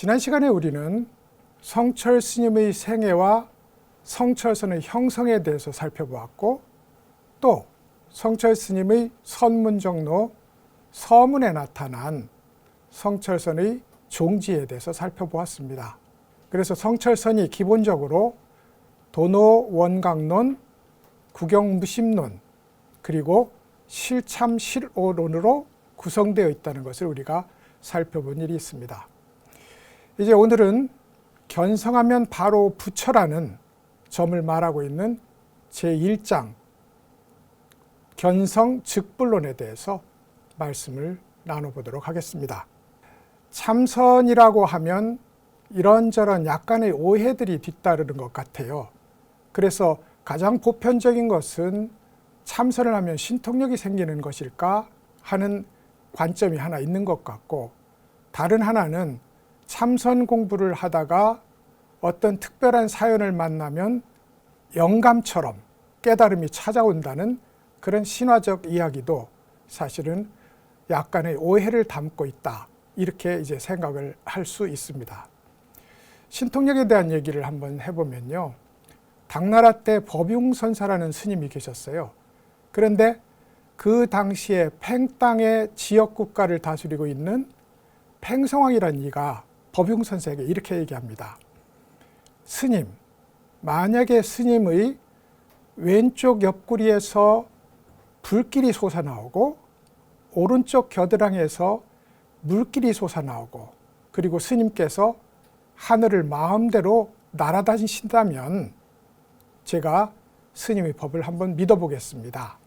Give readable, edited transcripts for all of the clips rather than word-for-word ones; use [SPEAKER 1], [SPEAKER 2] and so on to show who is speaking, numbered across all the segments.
[SPEAKER 1] 지난 시간에 우리는 성철 스님의 생애와 성철선의 형성에 대해서 살펴보았고, 또 성철 스님의 선문정로 서문에 나타난 성철선의 종지에 대해서 살펴보았습니다. 그래서 성철선이 기본적으로 도노원강론, 구경무심론, 그리고 실참실오론으로 구성되어 있다는 것을 우리가 살펴본 일이 있습니다. 이제 오늘은 견성하면 바로 부처라는 점을 말하고 있는 제1장 견성즉불론에 대해서 말씀을 나눠보도록 하겠습니다. 참선이라고 하면 이런저런 약간의 오해들이 뒤따르는 것 같아요. 그래서 가장 보편적인 것은 참선을 하면 신통력이 생기는 것일까 하는 관점이 하나 있는 것 같고, 다른 하나는 참선 공부를 하다가 어떤 특별한 사연을 만나면 영감처럼 깨달음이 찾아온다는 그런 신화적 이야기도 사실은 약간의 오해를 담고 있다, 이렇게 이제 생각을 할 수 있습니다. 신통력에 대한 얘기를 한번 해보면요, 당나라 때 법융선사라는 스님이 계셨어요. 그런데 그 당시에 팽땅의 지역국가를 다스리고 있는 팽성왕이라는 이가 법융선사에게 이렇게 얘기합니다. 스님, 만약에 스님의 왼쪽 옆구리에서 불길이 솟아나오고 오른쪽 겨드랑이에서 물길이 솟아나오고, 그리고 스님께서 하늘을 마음대로 날아다니신다면 제가 스님의 법을 한번 믿어보겠습니다.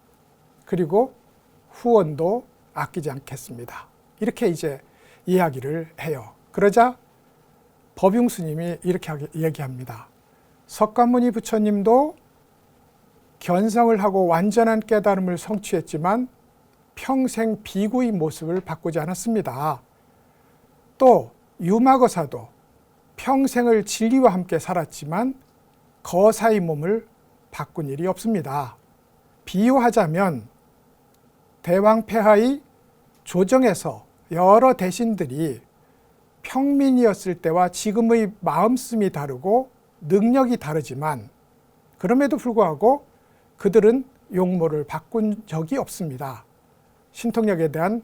[SPEAKER 1] 그리고 후원도 아끼지 않겠습니다. 이렇게 이제 이야기를 해요. 그러자 법융 스님이 이렇게 얘기합니다. 석가모니 부처님도 견성을 하고 완전한 깨달음을 성취했지만 평생 비구의 모습을 바꾸지 않았습니다. 또 유마거사도 평생을 진리와 함께 살았지만 거사의 몸을 바꾼 일이 없습니다. 비유하자면 대왕폐하의 조정에서 여러 대신들이 평민이었을 때와 지금의 마음씀이 다르고 능력이 다르지만 그럼에도 불구하고 그들은 용모를 바꾼 적이 없습니다. 신통력에 대한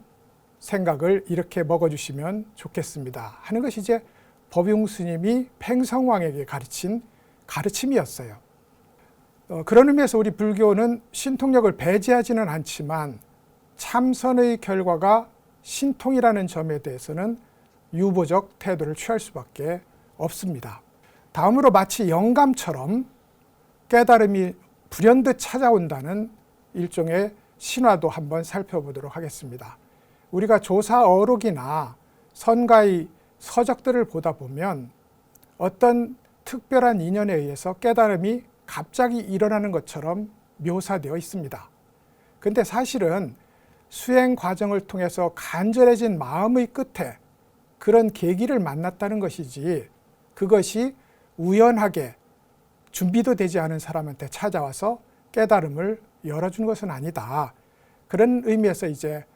[SPEAKER 1] 생각을 이렇게 먹어주시면 좋겠습니다 하는 것이 이제 법융 스님이 팽성왕에게 가르친 가르침이었어요. 그런 의미에서 우리 불교는 신통력을 배제하지는 않지만 참선의 결과가 신통이라는 점에 대해서는 유보적 태도를 취할 수밖에 없습니다. 다음으로 마치 영감처럼 깨달음이 불현듯 찾아온다는 일종의 신화도 한번 살펴보도록 하겠습니다. 우리가 조사어록이나 선가의 서적들을 보다 보면 어떤 특별한 인연에 의해서 깨달음이 갑자기 일어나는 것처럼 묘사되어 있습니다. 근데 사실은 수행 과정을 통해서 간절해진 마음의 끝에 그런 계기를 만났다는 것이지, 그것이 우연하게 준비도 되지 않은 사람한테 찾아와서 깨달음을 열어준 것은 아니다. 그런 의미에서 이제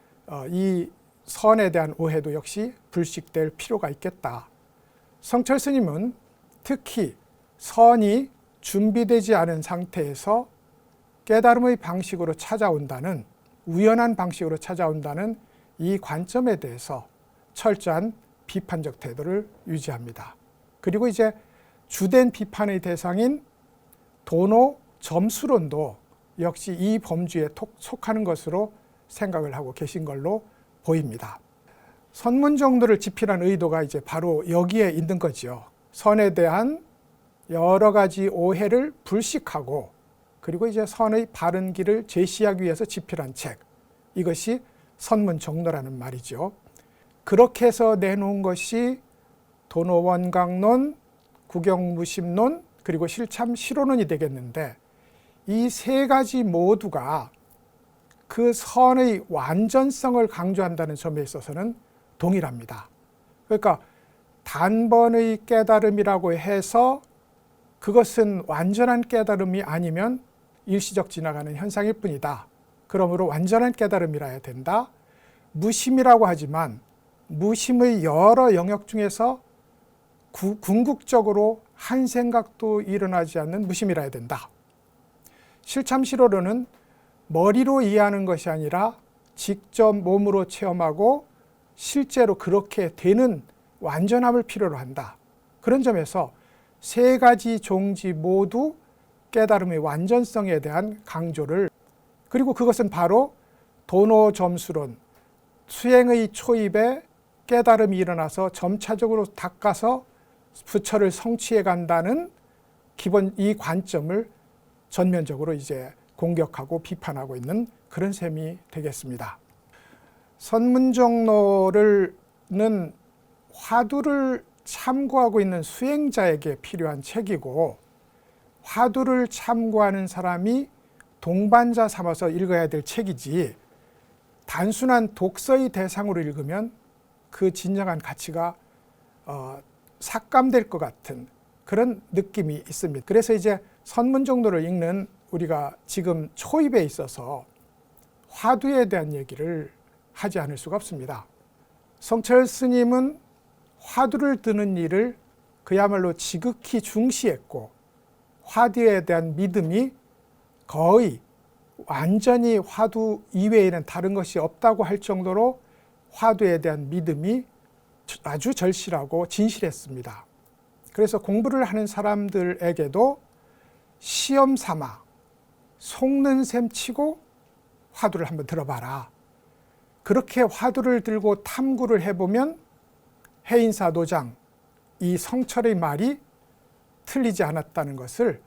[SPEAKER 1] 이 선에 대한 오해도 역시 불식될 필요가 있겠다. 성철 스님은 특히 선이 준비되지 않은 상태에서 깨달음의 방식으로 찾아온다는, 우연한 방식으로 찾아온다는 이 관점에 대해서 철저한 비판적 태도를 유지합니다. 그리고 이제 주된 비판의 대상인 도노 점수론도 역시 이 범주에 속하는 것으로 생각을 하고 계신 걸로 보입니다. 선문정도를 집필한 의도가 이제 바로 여기에 있는 거죠. 선에 대한 여러 가지 오해를 불식하고, 그리고 이제 선의 바른 길을 제시하기 위해서 집필한 책, 이것이 선문정도라는 말이죠. 그렇게 해서 내놓은 것이 도노원강론, 구경무심론, 그리고 실참실오론이 되겠는데, 이 세 가지 모두가 그 선의 완전성을 강조한다는 점에 있어서는 동일합니다. 그러니까 단번의 깨달음이라고 해서 그것은 완전한 깨달음이 아니면 일시적 지나가는 현상일 뿐이다. 그러므로 완전한 깨달음이라 해야 된다. 무심이라고 하지만 무심의 여러 영역 중에서 궁극적으로 한 생각도 일어나지 않는 무심이라 해야 된다. 실참시로로는 머리로 이해하는 것이 아니라 직접 몸으로 체험하고 실제로 그렇게 되는 완전함을 필요로 한다. 그런 점에서 세 가지 종지 모두 깨달음의 완전성에 대한 강조를, 그리고 그것은 바로 도노점수론, 수행의 초입에 깨달음이 일어나서 점차적으로 닦아서 부처를 성취해 간다는 기본 이 관점을 전면적으로 이제 공격하고 비판하고 있는 그런 셈이 되겠습니다. 선문정로는 화두를 참고하고 있는 수행자에게 필요한 책이고, 화두를 참고하는 사람이 동반자 삼아서 읽어야 될 책이지, 단순한 독서의 대상으로 읽으면 그 진정한 가치가 삭감될 것 같은 그런 느낌이 있습니다. 그래서 이제 선문정로를 읽는 우리가 지금 초입에 있어서 화두에 대한 얘기를 하지 않을 수가 없습니다. 성철 스님은 화두를 드는 일을 그야말로 지극히 중시했고, 화두에 대한 믿음이 거의 완전히 화두 이외에는 다른 것이 없다고 할 정도로 화두에 대한 믿음이 아주 절실하고 진실했습니다. 그래서 공부를 하는 사람들에게도 시험 삼아 속는 셈 치고 화두를 한번 들어봐라. 그렇게 화두를 들고 탐구를 해보면 해인사 노장, 이 성철의 말이 틀리지 않았다는 것을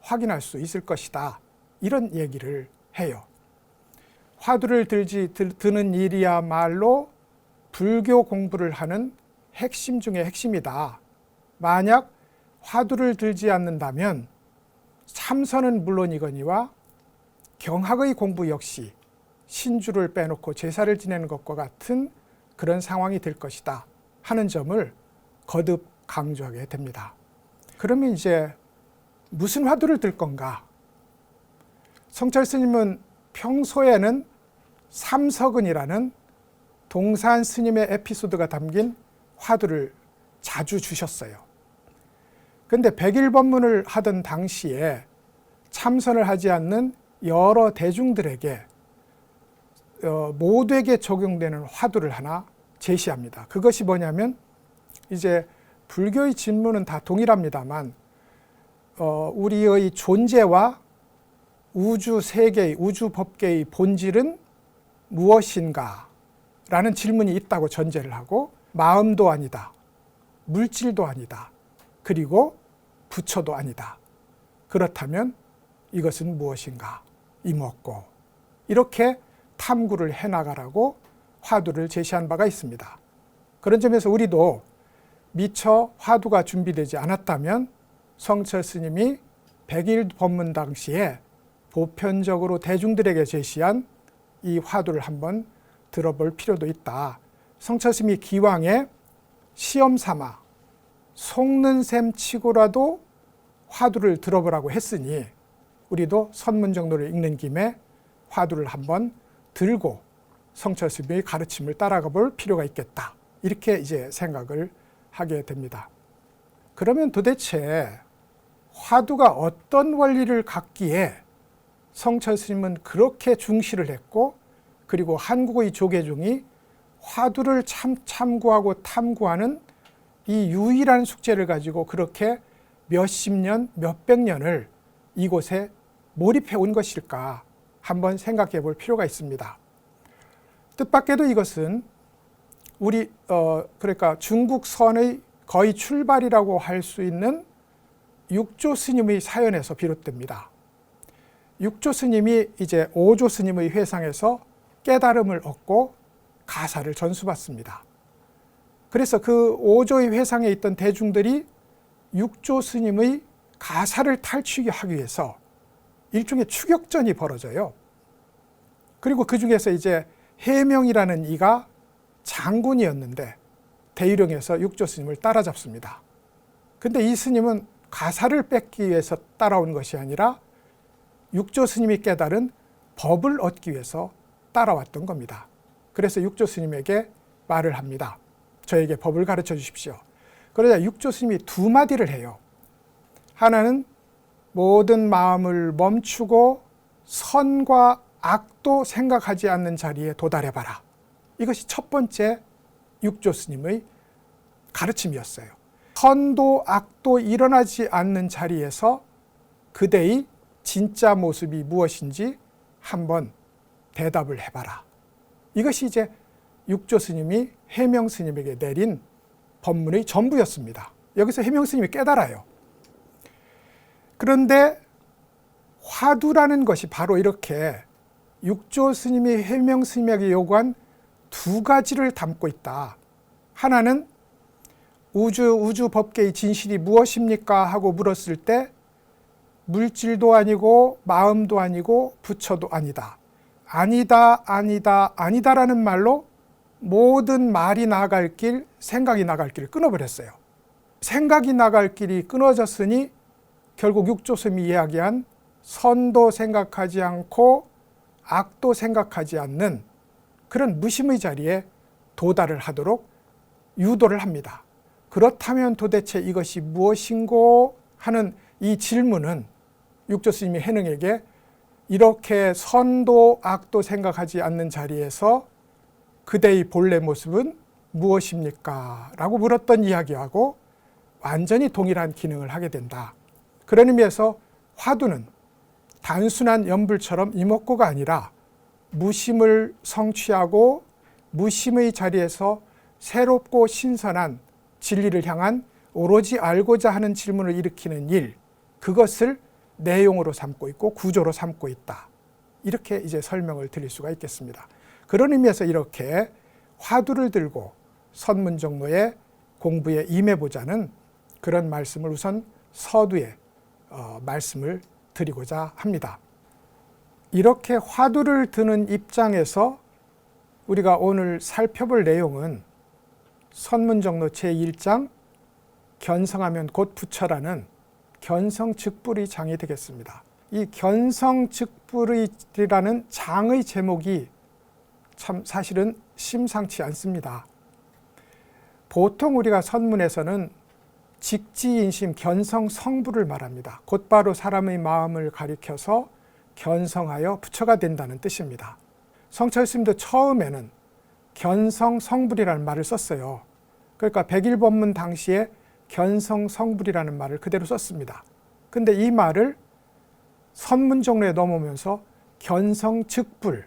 [SPEAKER 1] 확인할 수 있을 것이다. 이런 얘기를 해요. 화두를 드는 일이야말로 불교 공부를 하는 핵심 중의 핵심이다. 만약 화두를 들지 않는다면 참선은 물론이거니와 경학의 공부 역시 신주를 빼놓고 제사를 지내는 것과 같은 그런 상황이 될 것이다 하는 점을 거듭 강조하게 됩니다. 그러면 이제 무슨 화두를 들 건가? 성철 스님은 평소에는 삼석은이라는 동산 스님의 에피소드가 담긴 화두를 자주 주셨어요. 근데 백일법문을 하던 당시에 참선을 하지 않는 여러 대중들에게 모두에게 적용되는 화두를 하나 제시합니다. 그것이 뭐냐면, 이제 불교의 진문은 다 동일합니다만 우리의 존재와 우주 세계의, 우주 법계의 본질은 무엇인가? 라는 질문이 있다고 전제를 하고, 마음도 아니다, 물질도 아니다, 그리고 부처도 아니다. 그렇다면 이것은 무엇인가? 이먹고, 이렇게 탐구를 해나가라고 화두를 제시한 바가 있습니다. 그런 점에서 우리도 미처 화두가 준비되지 않았다면 성철 스님이 백일 법문 당시에 보편적으로 대중들에게 제시한 이 화두를 한번 들어볼 필요도 있다. 성철 스님이 기왕에 시험 삼아 속는 셈 치고라도 화두를 들어보라고 했으니 우리도 선문정로를 읽는 김에 화두를 한번 들고 성철 스님의 가르침을 따라가 볼 필요가 있겠다. 이렇게 이제 생각을 하게 됩니다. 그러면 도대체 화두가 어떤 원리를 갖기에 성철 스님은 그렇게 중시를 했고, 그리고 한국의 조계종이 화두를 참고하고 탐구하는 이 유일한 숙제를 가지고 그렇게 몇십 년, 몇백 년을 이곳에 몰입해 온 것일까 한번 생각해 볼 필요가 있습니다. 뜻밖에도 이것은 우리 그러니까 중국선의 거의 출발이라고 할 수 있는 육조 스님의 사연에서 비롯됩니다. 육조 스님이 이제 오조 스님의 회상에서 깨달음을 얻고 가사를 전수받습니다. 그래서 그 오조의 회상에 있던 대중들이 육조 스님의 가사를 탈취하기 위해서 일종의 추격전이 벌어져요. 그리고 그 중에서 이제 해명이라는 이가 장군이었는데 대유령에서 육조 스님을 따라잡습니다. 근데 이 스님은 가사를 뺏기 위해서 따라온 것이 아니라 육조 스님이 깨달은 법을 얻기 위해서 따라왔던 겁니다. 그래서 육조 스님에게 말을 합니다. 저에게 법을 가르쳐 주십시오. 그러자 육조 스님이 두 마디를 해요. 하나는 모든 마음을 멈추고 선과 악도 생각하지 않는 자리에 도달해봐라. 이것이 첫 번째 육조 스님의 가르침이었어요. 선도 악도 일어나지 않는 자리에서 그대의 진짜 모습이 무엇인지 한번 대답을 해봐라. 이것이 이제 육조 스님이 해명 스님에게 내린 법문의 전부였습니다. 여기서 해명 스님이 깨달아요. 그런데 화두라는 것이 바로 이렇게 육조 스님이 해명 스님에게 요구한 두 가지를 담고 있다. 하나는 우주 법계의 진실이 무엇입니까? 하고 물었을 때 물질도 아니고 마음도 아니고 부처도 아니다. 아니다라는 말로 모든 말이 나갈 길, 생각이 나갈 길을 끊어버렸어요. 생각이 나갈 길이 끊어졌으니 결국 육조 스님이 이야기한 선도 생각하지 않고 악도 생각하지 않는 그런 무심의 자리에 도달을 하도록 유도를 합니다. 그렇다면 도대체 이것이 무엇인고 하는 이 질문은 육조 스님이 해능에게 이렇게 선도 악도 생각하지 않는 자리에서 그대의 본래 모습은 무엇입니까? 라고 물었던 이야기하고 완전히 동일한 기능을 하게 된다. 그런 의미에서 화두는 단순한 연불처럼 이목구가 아니라 무심을 성취하고 무심의 자리에서 새롭고 신선한 진리를 향한 오로지 알고자 하는 질문을 일으키는 일, 그것을 내용으로 삼고 있고 구조로 삼고 있다. 이렇게 이제 설명을 드릴 수가 있겠습니다. 그런 의미에서 이렇게 화두를 들고 선문정로의 공부에 임해보자는 그런 말씀을 우선 서두에 말씀을 드리고자 합니다. 이렇게 화두를 드는 입장에서 우리가 오늘 살펴볼 내용은 선문정로 제1장 견성하면 곧 부처라는 견성즉불의 장이 되겠습니다. 이 견성즉불이라는 장의 제목이 참 사실은 심상치 않습니다. 보통 우리가 선문에서는 직지인심 견성성불을 말합니다. 곧바로 사람의 마음을 가리켜서 견성하여 부처가 된다는 뜻입니다. 성철스님도 처음에는 견성성불이라는 말을 썼어요. 그러니까 백일법문 당시에 견성성불이라는 말을 그대로 썼습니다. 근데 이 말을 선문정로에 넘어오면서 견성즉불,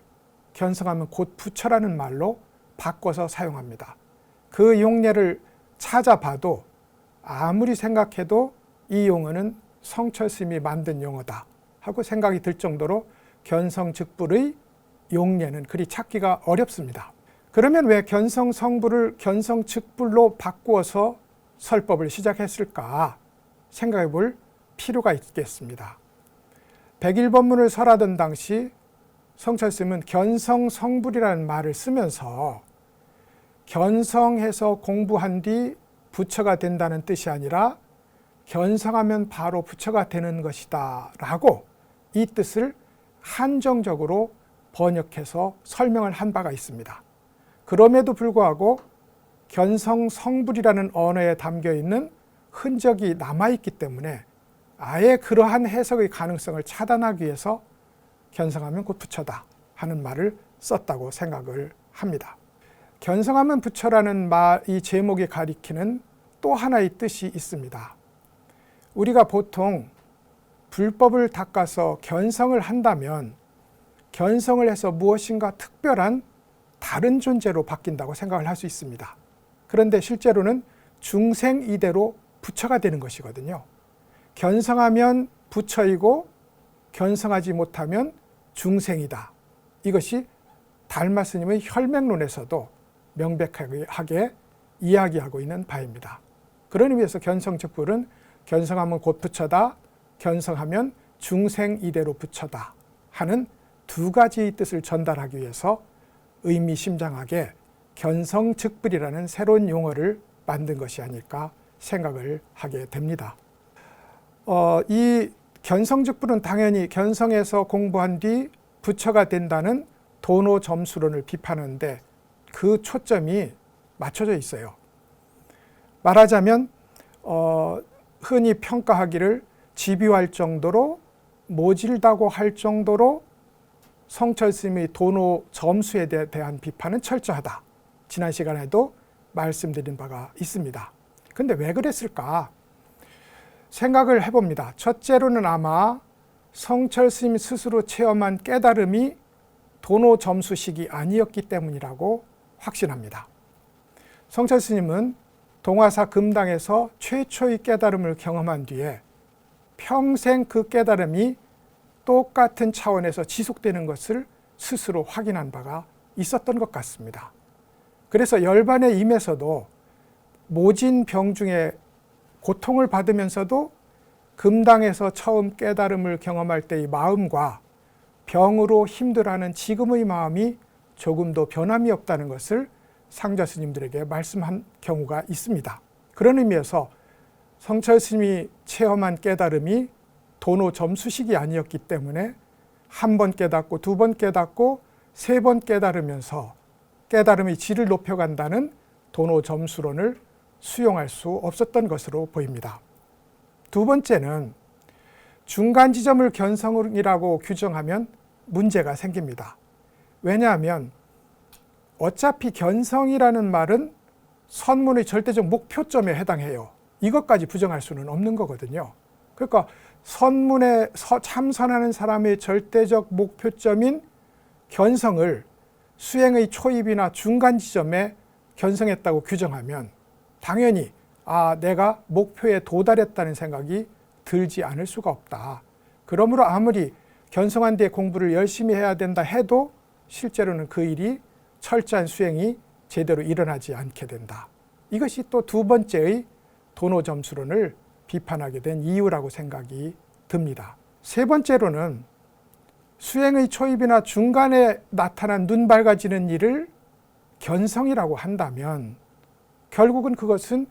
[SPEAKER 1] 견성하면 곧 부처라는 말로 바꿔서 사용합니다. 그 용례를 찾아봐도 아무리 생각해도 이 용어는 성철스님이 만든 용어다 하고 생각이 들 정도로 견성즉불의 용례는 그리 찾기가 어렵습니다. 그러면 왜 견성성불을 견성즉불로 바꾸어서 설법을 시작했을까 생각해 볼 필요가 있겠습니다. 백일법문을 설하던 당시 성철스님은 견성성불이라는 말을 쓰면서 견성해서 공부한 뒤 부처가 된다는 뜻이 아니라 견성하면 바로 부처가 되는 것이다 라고 이 뜻을 한정적으로 번역해서 설명을 한 바가 있습니다. 그럼에도 불구하고 견성성불이라는 언어에 담겨있는 흔적이 남아있기 때문에 아예 그러한 해석의 가능성을 차단하기 위해서 견성하면 곧 부처다 하는 말을 썼다고 생각을 합니다. 견성하면 부처라는 말, 이 제목이 가리키는 또 하나의 뜻이 있습니다. 우리가 보통 불법을 닦아서 견성을 한다면 견성을 해서 무엇인가 특별한 다른 존재로 바뀐다고 생각을 할 수 있습니다. 그런데 실제로는 중생이대로 부처가 되는 것이거든요. 견성하면 부처이고 견성하지 못하면 중생이다. 이것이 달마 스님의 혈맹론에서도 명백하게 이야기하고 있는 바입니다. 그런 의미에서 견성즉불은 견성하면 곧 부처다, 견성하면 중생이대로 부처다 하는 두 가지의 뜻을 전달하기 위해서 의미심장하게 견성즉불이라는 새로운 용어를 만든 것이 아닐까 생각을 하게 됩니다. 이 견성즉불은 당연히 견성해서 공부한 뒤 부처가 된다는 도노점수론을 비판하는데 그 초점이 맞춰져 있어요. 말하자면 흔히 평가하기를 집요할 정도로 모질다고 할 정도로 성철 스님의 도노 점수에 대한 비판은 철저하다. 지난 시간에도 말씀드린 바가 있습니다. 근데 왜 그랬을까? 생각을 해봅니다. 첫째로는 아마 성철 스님 스스로 체험한 깨달음이 도노 점수식이 아니었기 때문이라고 확신합니다. 성철 스님은 동화사 금당에서 최초의 깨달음을 경험한 뒤에 평생 그 깨달음이 똑같은 차원에서 지속되는 것을 스스로 확인한 바가 있었던 것 같습니다. 그래서 열반에 임해서도 모진 병 중에 고통을 받으면서도 금당에서 처음 깨달음을 경험할 때의 마음과 병으로 힘들어하는 지금의 마음이 조금도 변함이 없다는 것을 상자 스님들에게 말씀한 경우가 있습니다. 그런 의미에서 성철 스님이 체험한 깨달음이 도노 점수식이 아니었기 때문에 한 번 깨닫고 두 번 깨닫고 세 번 깨달으면서 깨달음의 질을 높여간다는 도노 점수론을 수용할 수 없었던 것으로 보입니다. 두 번째는 중간 지점을 견성이라고 규정하면 문제가 생깁니다. 왜냐하면 어차피 견성이라는 말은 선문의 절대적 목표점에 해당해요. 이것까지 부정할 수는 없는 거거든요. 그러니까 선문에 참선하는 사람의 절대적 목표점인 견성을 수행의 초입이나 중간 지점에 견성했다고 규정하면 당연히 내가 목표에 도달했다는 생각이 들지 않을 수가 없다. 그러므로 아무리 견성한 뒤에 공부를 열심히 해야 된다 해도 실제로는 그 일이 철저한 수행이 제대로 일어나지 않게 된다. 이것이 또 두 번째의 도노 점수론을 비판하게 된 이유라고 생각이 듭니다. 세 번째로는 수행의 초입이나 중간에 나타난 눈 밝아지는 일을 견성이라고 한다면 결국은 그것은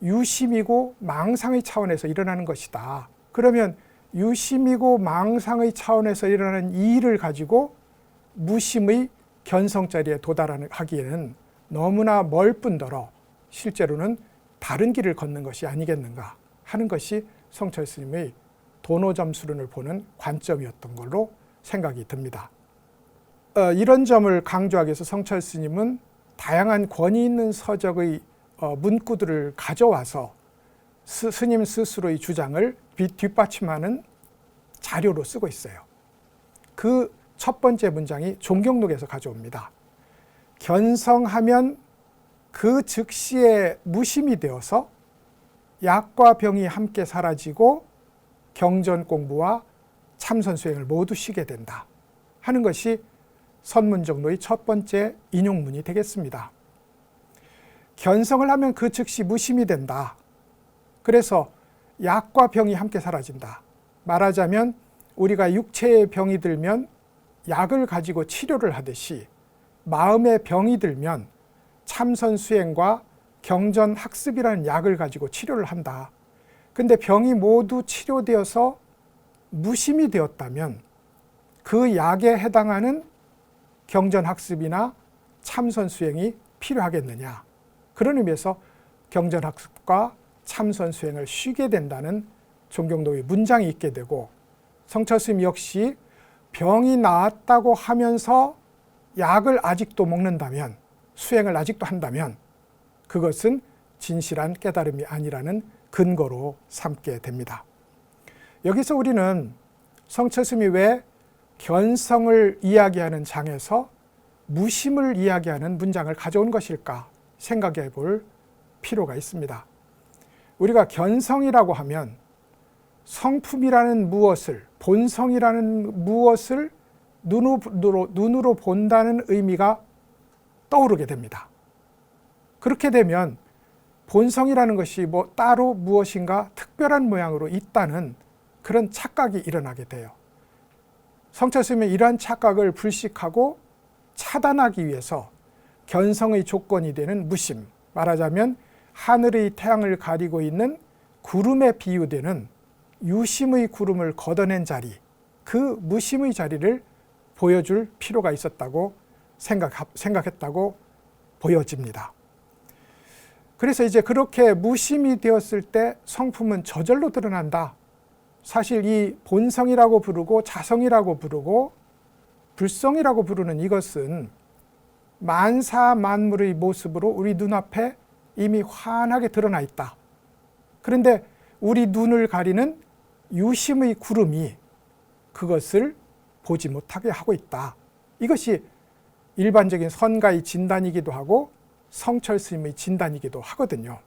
[SPEAKER 1] 유심이고 망상의 차원에서 일어나는 것이다. 그러면 유심이고 망상의 차원에서 일어나는 이 일을 가지고 무심의 견성자리에 도달하기에는 너무나 멀 뿐더러 실제로는 다른 길을 걷는 것이 아니겠는가 하는 것이 성철 스님의 도노 점수론을 보는 관점이었던 걸로 생각이 듭니다. 이런 점을 강조하기 위해서 성철 스님은 다양한 권위 있는 서적의 문구들을 가져와서 스님 스스로의 주장을 뒷받침하는 자료로 쓰고 있어요. 그 첫 번째 문장이 종경록에서 가져옵니다. 견성하면 그 즉시에 무심이 되어서 약과 병이 함께 사라지고 경전 공부와 참선 수행을 모두 쉬게 된다 하는 것이 선문정로의 첫 번째 인용문이 되겠습니다. 견성을 하면 그 즉시 무심이 된다. 그래서 약과 병이 함께 사라진다. 말하자면 우리가 육체의 병이 들면 약을 가지고 치료를 하듯이 마음의 병이 들면 참선 수행과 경전 학습이라는 약을 가지고 치료를 한다. 근데 병이 모두 치료되어서 무심이 되었다면 그 약에 해당하는 경전 학습이나 참선 수행이 필요하겠느냐. 그런 의미에서 경전 학습과 참선 수행을 쉬게 된다는 종경록의 문장이 있게 되고 성철 스님 역시 병이 나았다고 하면서 약을 아직도 먹는다면 수행을 아직도 한다면 그것은 진실한 깨달음이 아니라는 근거로 삼게 됩니다. 여기서 우리는 성철 스님이 왜 견성을 이야기하는 장에서 무심을 이야기하는 문장을 가져온 것일까 생각해 볼 필요가 있습니다. 우리가 견성이라고 하면 성품이라는 무엇을, 본성이라는 무엇을 눈으로 본다는 의미가 떠오르게 됩니다. 그렇게 되면 본성이라는 것이 따로 무엇인가 특별한 모양으로 있다는 그런 착각이 일어나게 돼요. 성철 스님은 이러한 착각을 불식하고 차단하기 위해서 견성의 조건이 되는 무심, 말하자면 하늘의 태양을 가리고 있는 구름에 비유되는 유심의 구름을 걷어낸 자리, 그 무심의 자리를 보여줄 필요가 있었다고 생각했다고 보여집니다. 그래서 이제 그렇게 무심이 되었을 때 성품은 저절로 드러난다. 사실 이 본성이라고 부르고 자성이라고 부르고 불성이라고 부르는 이것은 만사 만물의 모습으로 우리 눈앞에 이미 환하게 드러나 있다. 그런데 우리 눈을 가리는 유심의 구름이 그것을 보지 못하게 하고 있다. 이것이 일반적인 선가의 진단이기도 하고 성철 스님의 진단이기도 하거든요.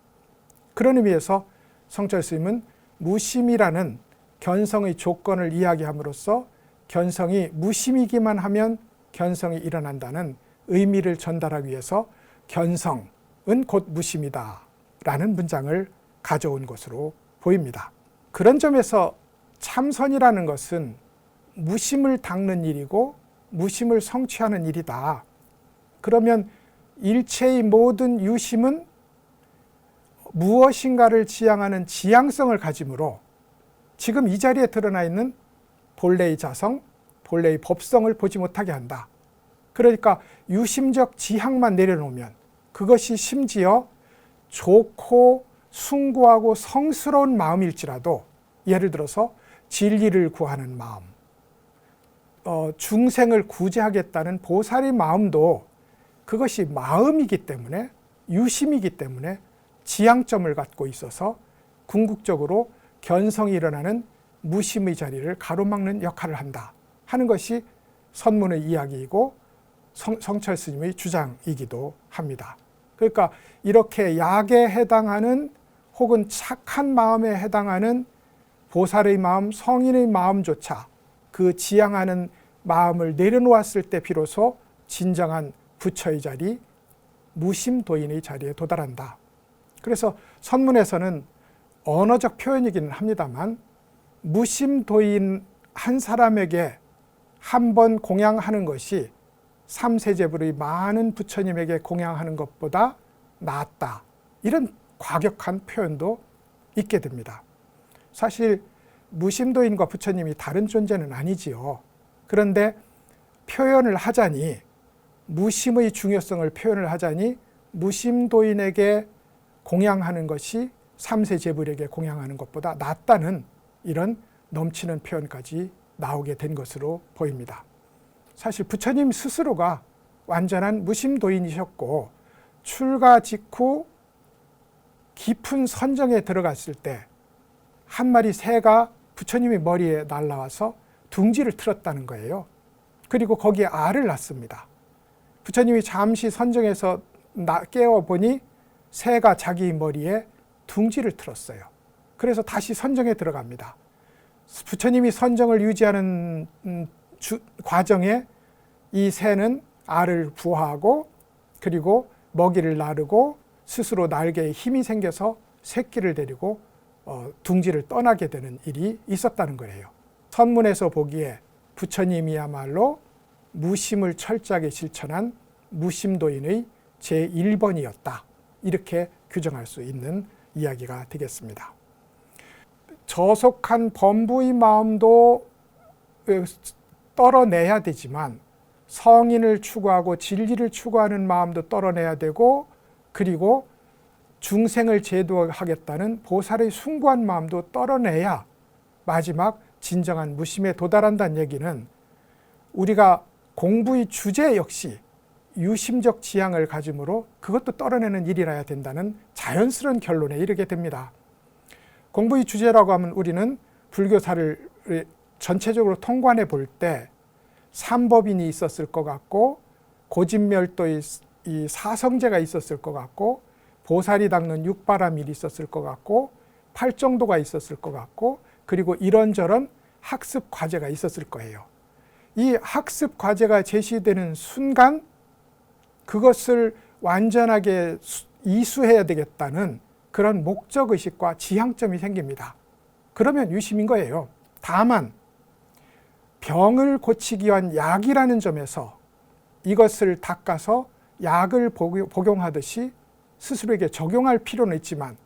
[SPEAKER 1] 그런 의미에서 성철 스님은 무심이라는 견성의 조건을 이야기함으로써 견성이 무심이기만 하면 견성이 일어난다는 의미를 전달하기 위해서 견성은 곧 무심이다 라는 문장을 가져온 것으로 보입니다. 그런 점에서 참선이라는 것은 무심을 닦는 일이고 무심을 성취하는 일이다. 그러면 일체의 모든 유심은 무엇인가를 지향하는 지향성을 가지므로 지금 이 자리에 드러나 있는 본래의 자성, 본래의 법성을 보지 못하게 한다. 그러니까 유심적 지향만 내려놓으면 그것이 심지어 좋고 숭고하고 성스러운 마음일지라도, 예를 들어서 진리를 구하는 마음, 중생을 구제하겠다는 보살의 마음도 그것이 마음이기 때문에, 유심이기 때문에 지향점을 갖고 있어서 궁극적으로 견성이 일어나는 무심의 자리를 가로막는 역할을 한다 하는 것이 선문의 이야기이고 성철 스님의 주장이기도 합니다. 그러니까 이렇게 약에 해당하는 혹은 착한 마음에 해당하는 보살의 마음, 성인의 마음조차 그 지향하는 마음을 내려놓았을 때 비로소 진정한 부처의 자리, 무심도인의 자리에 도달한다. 그래서 선문에서는 언어적 표현이기는 합니다만 무심도인 한 사람에게 한 번 공양하는 것이 삼세제불의 많은 부처님에게 공양하는 것보다 낫다. 이런 과격한 표현도 있게 됩니다. 사실 무심도인과 부처님이 다른 존재는 아니지요. 그런데 표현을 하자니, 무심의 중요성을 표현을 하자니 무심도인에게 공양하는 것이 삼세제불에게 공양하는 것보다 낫다는 이런 넘치는 표현까지 나오게 된 것으로 보입니다. 사실 부처님 스스로가 완전한 무심도인이셨고 출가 직후 깊은 선정에 들어갔을 때 한 마리 새가 부처님의 머리에 날라와서 둥지를 틀었다는 거예요. 그리고 거기에 알을 낳습니다. 부처님이 잠시 선정에서 깨어보니 새가 자기 머리에 둥지를 틀었어요. 그래서 다시 선정에 들어갑니다. 부처님이 선정을 유지하는 과정에 이 새는 알을 부화하고 그리고 먹이를 나르고 스스로 날개에 힘이 생겨서 새끼를 데리고 둥지를 떠나게 되는 일이 있었다는 거예요. 선문에서 보기에 부처님이야말로 무심을 철저하게 실천한 무심도인의 제1번이었다. 이렇게 규정할 수 있는 이야기가 되겠습니다. 저속한 범부의 마음도 떨어내야 되지만 성인을 추구하고 진리를 추구하는 마음도 떨어내야 되고, 그리고 중생을 제도하겠다는 보살의 숭고한 마음도 떨어내야 마지막 진정한 무심에 도달한다는 얘기는 우리가 공부의 주제 역시 유심적 지향을 가짐으로 그것도 떨어내는 일이라야 된다는 자연스러운 결론에 이르게 됩니다. 공부의 주제라고 하면 우리는 불교사를 전체적으로 통관해 볼 때 삼법인이 있었을 것 같고, 고진멸도의 이 사성제가 있었을 것 같고, 보살이 닦는 육바라밀이 있었을 것 같고, 팔정도가 있었을 것 같고, 그리고 이런저런 학습 과제가 있었을 거예요. 이 학습 과제가 제시되는 순간 그것을 완전하게 이수해야 되겠다는 그런 목적의식과 지향점이 생깁니다. 그러면 유심인 거예요. 다만 병을 고치기 위한 약이라는 점에서 이것을 닦아서 약을 복용하듯이 스스로에게 적용할 필요는 있지만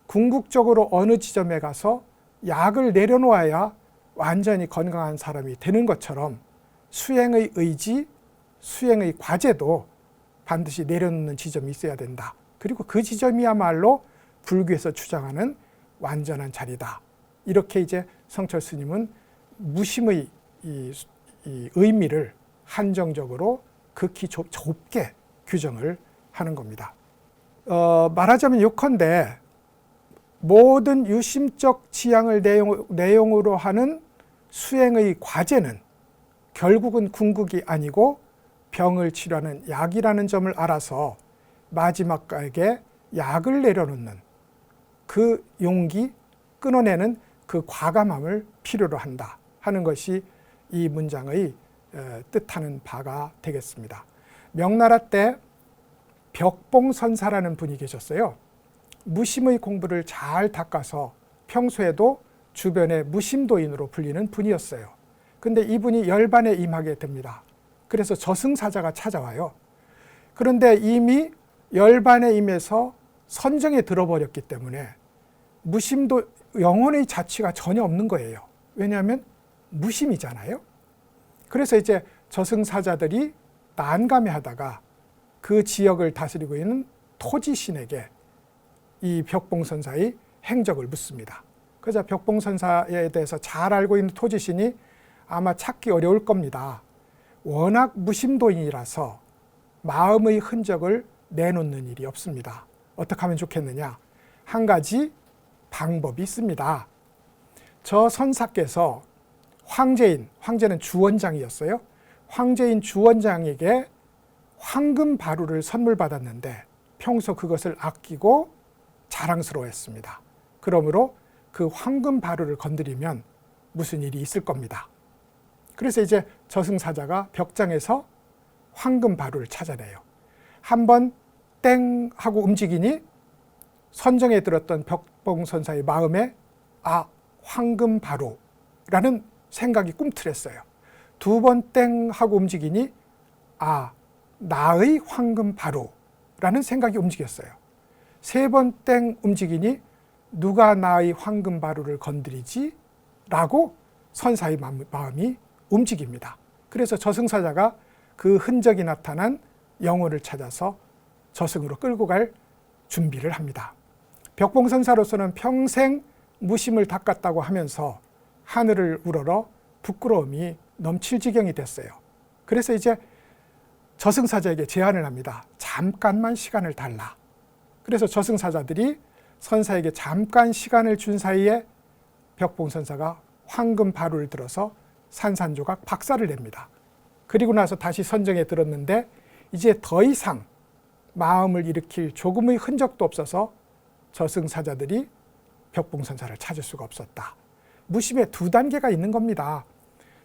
[SPEAKER 1] 궁극적으로 어느 지점에 가서 약을 내려놓아야 완전히 건강한 사람이 되는 것처럼 수행의 의지, 수행의 과제도 반드시 내려놓는 지점이 있어야 된다. 그리고 그 지점이야말로 불교에서 주장하는 완전한 자리다. 이렇게 이제 성철 스님은 무심의 이 의미를 한정적으로 극히 좁게 규정을 하는 겁니다. 말하자면 요컨대 모든 유심적 지향을 내용으로 하는 수행의 과제는 결국은 궁극이 아니고 병을 치료하는 약이라는 점을 알아서 마지막까지 약을 내려놓는 그 용기, 끊어내는 그 과감함을 필요로 한다 하는 것이 이 문장의 뜻하는 바가 되겠습니다. 명나라 때 벽봉선사라는 분이 계셨어요. 무심의 공부를 잘 닦아서 평소에도 주변의 무심도인으로 불리는 분이었어요. 근데 이분이 열반에 임하게 됩니다. 그래서 저승사자가 찾아와요. 그런데 이미 열반에 임해서 선정에 들어버렸기 때문에 무심도 영혼의 자취가 전혀 없는 거예요. 왜냐하면 무심이잖아요. 그래서 이제 저승사자들이 난감해하다가 그 지역을 다스리고 있는 토지신에게 이 벽봉선사의 행적을 묻습니다. 그래서 벽봉선사에 대해서 잘 알고 있는 토지신이 아마 찾기 어려울 겁니다. 워낙 무심도인이라서 마음의 흔적을 내놓는 일이 없습니다. 어떻게 하면 좋겠느냐? 한 가지 방법이 있습니다. 저 선사께서 황제는 주원장이었어요. 황제인 주원장에게 황금 바루를 선물 받았는데 평소 그것을 아끼고 자랑스러워했습니다. 그러므로 그 황금 바루를 건드리면 무슨 일이 있을 겁니다. 그래서 이제 저승사자가 벽장에서 황금 바루를 찾아내요. 한번 땡 하고 움직이니 선정에 들었던 벽봉선사의 마음에 황금 바루라는 생각이 꿈틀했어요. 두 번 땡 하고 움직이니 나의 황금 바루라는 생각이 움직였어요. 세 번 땡 움직이니 누가 나의 황금 바루를 건드리지? 라고 선사의 마음이 움직입니다. 그래서 저승사자가 그 흔적이 나타난 영혼을 찾아서 저승으로 끌고 갈 준비를 합니다. 벽봉선사로서는 평생 무심을 닦았다고 하면서 하늘을 우러러 부끄러움이 넘칠 지경이 됐어요. 그래서 이제 저승사자에게 제안을 합니다. 잠깐만 시간을 달라. 그래서 저승사자들이 선사에게 잠깐 시간을 준 사이에 벽봉선사가 황금 바루를 들어서 산산조각 박살을 냅니다. 그리고 나서 다시 선정에 들었는데 이제 더 이상 마음을 일으킬 조금의 흔적도 없어서 저승사자들이 벽봉선사를 찾을 수가 없었다. 무심의 두 단계가 있는 겁니다.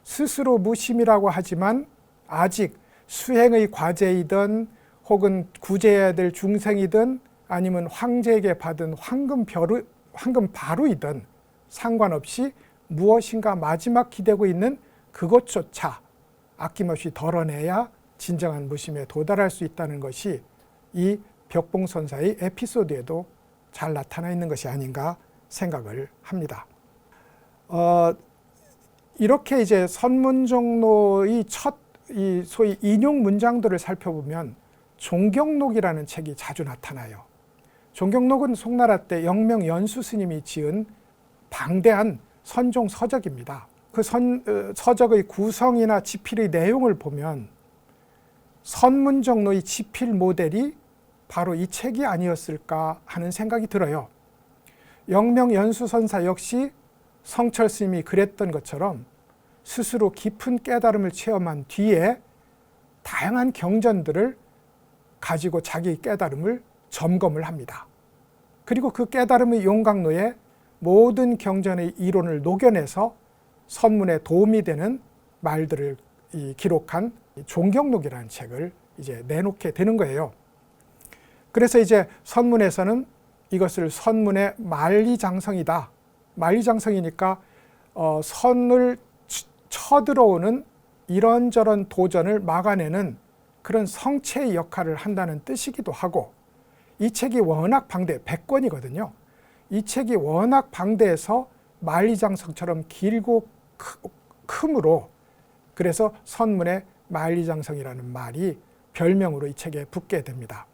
[SPEAKER 1] 스스로 무심이라고 하지만 아직 수행의 과제이든 혹은 구제해야 될 중생이든 아니면 황제에게 받은 황금 바루이든 상관없이 무엇인가 마지막 기대고 있는 그것조차 아낌없이 덜어내야 진정한 무심에 도달할 수 있다는 것이 이 벽봉선사의 에피소드에도 잘 나타나 있는 것이 아닌가 생각을 합니다. 이렇게 이제 선문종로의 첫 소위 인용 문장들을 살펴보면 종경록이라는 책이 자주 나타나요. 종경록은 송나라 때 영명 연수 스님이 지은 방대한 선종 서적입니다. 그 서적의 구성이나 지필의 내용을 보면 선문종로의 지필 모델이 바로 이 책이 아니었을까 하는 생각이 들어요. 영명 연수 선사 역시 성철 스님이 그랬던 것처럼 스스로 깊은 깨달음을 체험한 뒤에 다양한 경전들을 가지고 자기 깨달음을 점검을 합니다. 그리고 그 깨달음의 용광로에 모든 경전의 이론을 녹여내서 선문에 도움이 되는 말들을 기록한 종경록이라는 책을 이제 내놓게 되는 거예요. 그래서 이제 선문에서는 이것을 선문의 만리장성이다. 만리장성이니까 선을 쳐들어오는 이런저런 도전을 막아내는 그런 성체의 역할을 한다는 뜻이기도 하고, 이 책이 워낙 방대, 100권이거든요. 이 책이 워낙 방대해서 만리장성처럼 길고 크므로 그래서 선문의 만리장성이라는 말이 별명으로 이 책에 붙게 됩니다.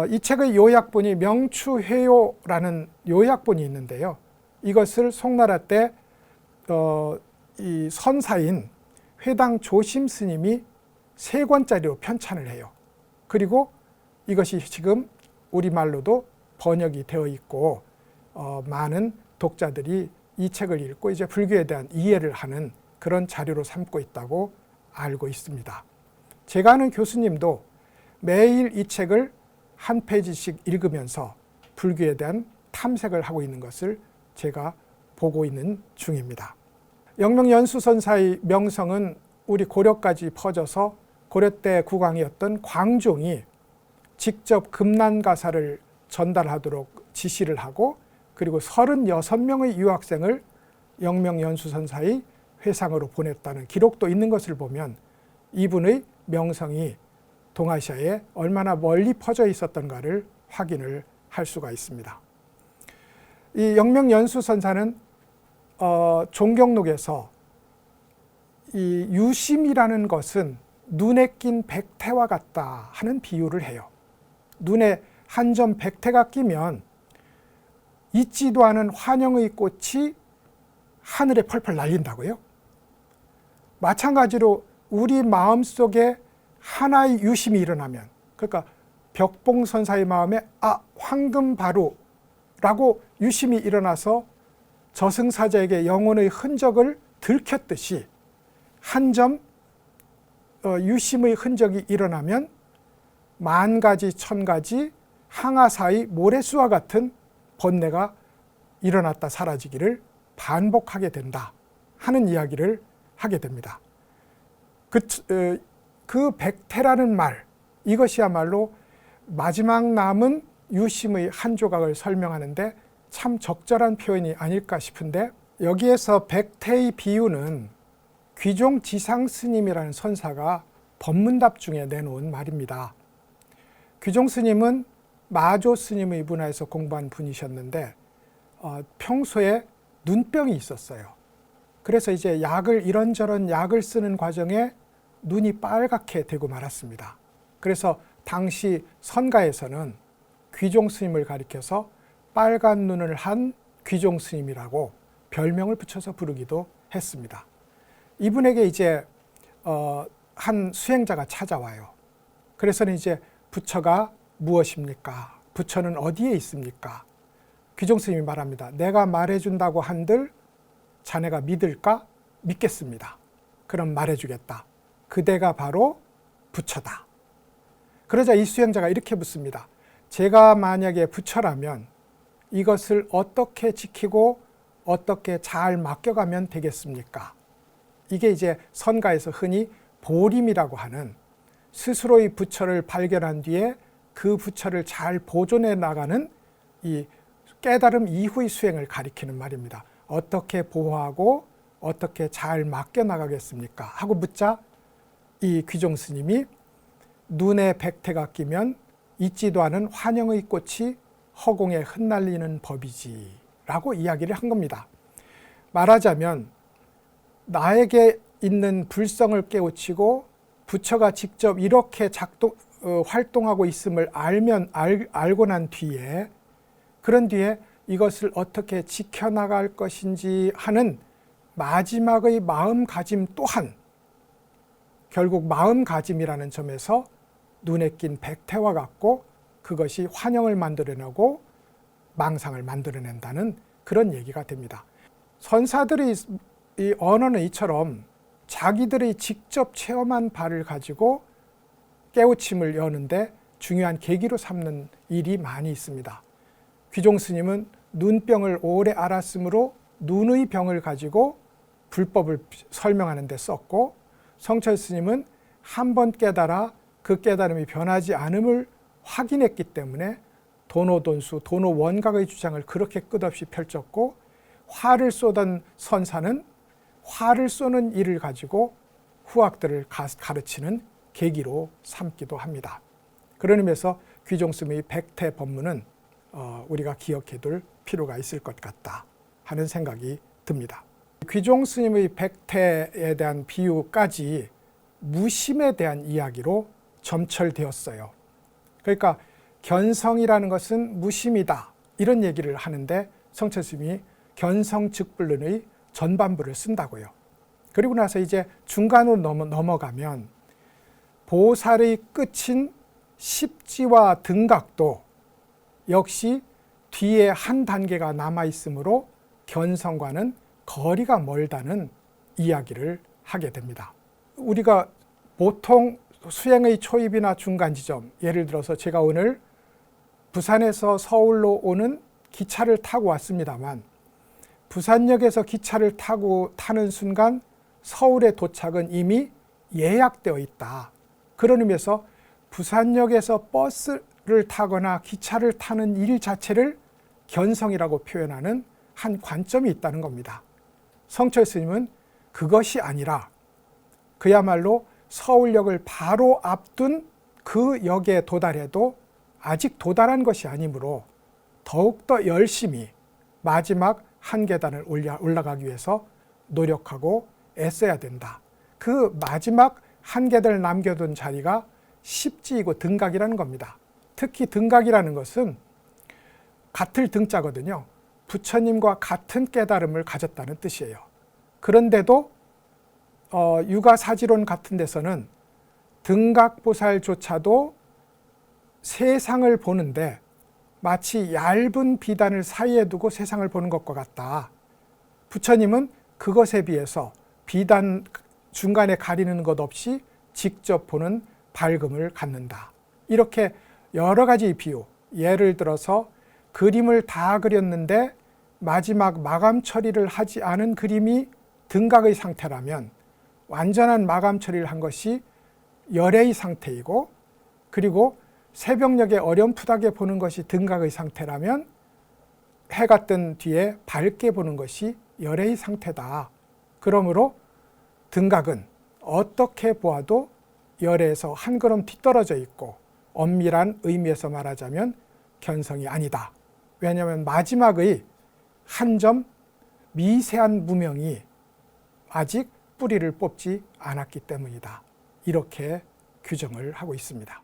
[SPEAKER 1] 이 책의 요약본이 명추회요라는 요약본이 있는데요. 이것을 송나라 때 이 선사인 회당 조심 스님이 3권짜리로 편찬을 해요. 그리고 이것이 지금 우리말로도 번역이 되어 있고 많은 독자들이 이 책을 읽고 이제 불교에 대한 이해를 하는 그런 자료로 삼고 있다고 알고 있습니다. 제가 아는 교수님도 매일 이 책을 한 페이지씩 읽으면서 불교에 대한 탐색을 하고 있는 것을 제가 보고 있는 중입니다. 영명연수선사의 명성은 우리 고려까지 퍼져서 고려 때 국왕이었던 광종이 직접 금난가사를 전달하도록 지시를 하고 그리고 36명의 유학생을 영명연수선사의 회상으로 보냈다는 기록도 있는 것을 보면 이분의 명성이 동아시아에 얼마나 멀리 퍼져 있었던가를 확인을 할 수가 있습니다. 이 영명연수선사는 종경록에서 이 유심이라는 것은 눈에 낀 백태와 같다 하는 비유를 해요. 눈에 한 점 백태가 끼면 잊지도 않은 환영의 꽃이 하늘에 펄펄 날린다고요. 마찬가지로 우리 마음속에 하나의 유심이 일어나면, 그러니까 벽봉선사의 마음에 황금바루라고 유심이 일어나서 저승사자에게 영혼의 흔적을 들켰듯이 한 점 유심의 흔적이 일어나면 만 가지 천 가지 항아사의 모래수와 같은 번뇌가 일어났다 사라지기를 반복하게 된다 하는 이야기를 하게 됩니다. 그 백태라는 말, 이것이야말로 마지막 남은 유심의 한 조각을 설명하는데 참 적절한 표현이 아닐까 싶은데, 여기에서 백태의 비유는 귀종 지상스님이라는 선사가 법문답 중에 내놓은 말입니다. 귀종 스님은 마조 스님의 문화에서 공부한 분이셨는데 평소에 눈병이 있었어요. 그래서 이제 이런저런 약을 쓰는 과정에 눈이 빨갛게 되고 말았습니다. 그래서 당시 선가에서는 귀종 스님을 가리켜서 빨간 눈을 한 귀종 스님이라고 별명을 붙여서 부르기도 했습니다. 이분에게 이제 한 수행자가 찾아와요. 그래서는 이제 부처가 무엇입니까? 부처는 어디에 있습니까? 귀종 스님이 말합니다. 내가 말해준다고 한들 자네가 믿을까? 믿겠습니다. 그럼 말해주겠다. 그대가 바로 부처다. 그러자 이 수행자가 이렇게 묻습니다. 제가 만약에 부처라면 이것을 어떻게 지키고 어떻게 잘 맡겨가면 되겠습니까? 이게 이제 선가에서 흔히 보림이라고 하는, 스스로의 부처를 발견한 뒤에 그 부처를 잘 보존해 나가는 이 깨달음 이후의 수행을 가리키는 말입니다. 어떻게 보호하고 어떻게 잘 맡겨 나가겠습니까? 하고 묻자 이 귀종 스님이 눈에 백태가 끼면 잊지도 않은 환영의 꽃이 허공에 흩날리는 법이지 라고 이야기를 한 겁니다. 말하자면 나에게 있는 불성을 깨우치고 부처가 직접 이렇게 활동하고 있음을 알고 난 뒤에, 그런 뒤에 이것을 어떻게 지켜나갈 것인지 하는 마지막의 마음가짐 또한 결국 마음가짐이라는 점에서 눈에 낀 백태와 같고 그것이 환영을 만들어내고 망상을 만들어낸다는 그런 얘기가 됩니다. 선사들의 이 언어는 이처럼 자기들의 직접 체험한 바를 가지고 깨우침을 여는데 중요한 계기로 삼는 일이 많이 있습니다. 귀종 스님은 눈병을 오래 앓았으므로 눈의 병을 가지고 불법을 설명하는 데 썼고, 성철 스님은 한 번 깨달아 그 깨달음이 변하지 않음을 확인했기 때문에 도노돈수, 도노원각의 주장을 그렇게 끝없이 펼쳤고, 화를 쏘던 선사는 화를 쏘는 일을 가지고 후학들을 가르치는 계기로 삼기도 합니다. 그런 의미에서 귀종 스님의 백태 법문은 우리가 기억해둘 필요가 있을 것 같다 하는 생각이 듭니다. 귀종 스님의 백태에 대한 비유까지 무심에 대한 이야기로 점철되었어요. 그러니까 견성이라는 것은 무심이다 이런 얘기를 하는데 성철 스님이 견성즉불론의 전반부를 쓴다고요. 그리고 나서 이제 중간으로 넘어가면 보살의 끝인 십지와 등각도 역시 뒤에 한 단계가 남아있으므로 견성과는 거리가 멀다는 이야기를 하게 됩니다. 우리가 보통 수행의 초입이나 중간 지점, 예를 들어서 제가 오늘 부산에서 서울로 오는 기차를 타고 왔습니다만 부산역에서 기차를 타는 순간 서울의 도착은 이미 예약되어 있다. 그런 의미에서 부산역에서 버스를 타거나 기차를 타는 일 자체를 견성이라고 표현하는 한 관점이 있다는 겁니다. 성철 스님은 그것이 아니라 그야말로 서울역을 바로 앞둔 그 역에 도달해도 아직 도달한 것이 아니므로 더욱더 열심히 마지막 한 계단을 올라가기 위해서 노력하고 애써야 된다. 그 마지막 한 계단을 남겨둔 자리가 십지이고 등각이라는 겁니다. 특히 등각이라는 것은 같을 등자거든요. 부처님과 같은 깨달음을 가졌다는 뜻이에요. 그런데도 유가사지론 같은 데서는 등각보살조차도 세상을 보는데 마치 얇은 비단을 사이에 두고 세상을 보는 것과 같다. 부처님은 그것에 비해서 비단 중간에 가리는 것 없이 직접 보는 밝음을 갖는다. 이렇게 여러 가지 비유, 예를 들어서 그림을 다 그렸는데 마지막 마감 처리를 하지 않은 그림이 등각의 상태라면 완전한 마감 처리를 한 것이 열애의 상태이고, 그리고 새벽녘에 어렴풋하게 보는 것이 등각의 상태라면 해가 뜬 뒤에 밝게 보는 것이 열애의 상태다. 그러므로 등각은 어떻게 보아도 열애에서 한 걸음 뒤떨어져 있고 엄밀한 의미에서 말하자면 견성이 아니다. 왜냐하면 마지막의 한 점 미세한 무명이 아직 뿌리를 뽑지 않았기 때문이다. 이렇게 규정을 하고 있습니다.